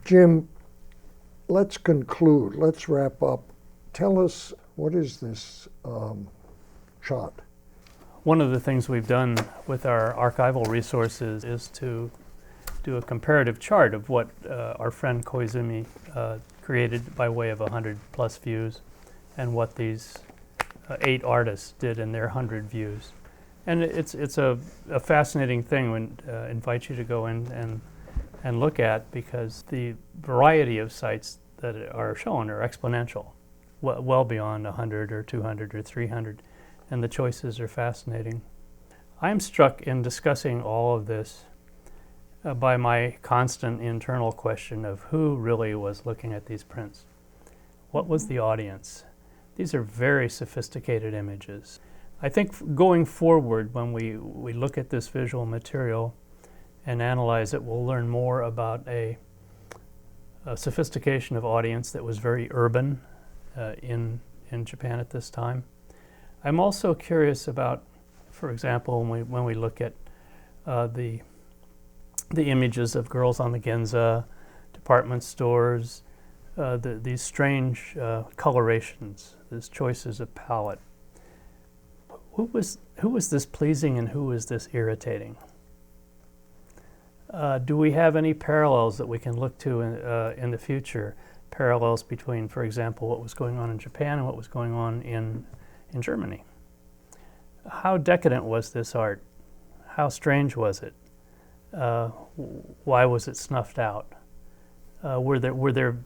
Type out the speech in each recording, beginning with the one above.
Jim, let's conclude. Let's wrap up. Tell us, what is this shot? One of the things we've done with our archival resources is to do a comparative chart of what our friend Koizumi created by way of 100+ views and what these 8 artists did in their 100 views. And it's a fascinating thing when invite you to go in and look at, because the variety of sites that are shown are exponential, well beyond 100 or 200 or 300, and the choices are fascinating. I'm struck in discussing all of this by my constant internal question of who really was looking at these prints. What was the audience? These are very sophisticated images. I think going forward, when we look at this visual material and analyze it, we'll learn more about a sophistication of audience that was very urban in Japan at this time. I'm also curious about, for example, when we look at the images of girls on the Ginza, department stores, these strange colorations, these choices of palette. Who was this pleasing and who was this irritating? Do we have any parallels that we can look to in the future? Parallels between, for example, what was going on in Japan and what was going on in Germany. How decadent was this art? How strange was it? Why was it snuffed out? Were there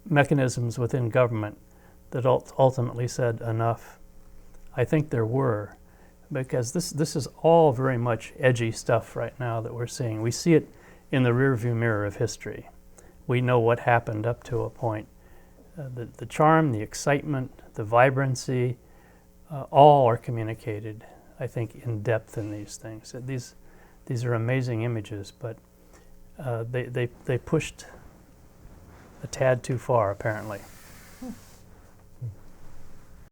mechanisms within government that ultimately said enough? I think there were, because this is all very much edgy stuff right now that we're seeing. We see it in the rearview mirror of history. We know what happened up to a point. The charm, the excitement, the vibrancy, all are communicated, I think, in depth in these things. These are amazing images, but they pushed a tad too far, apparently.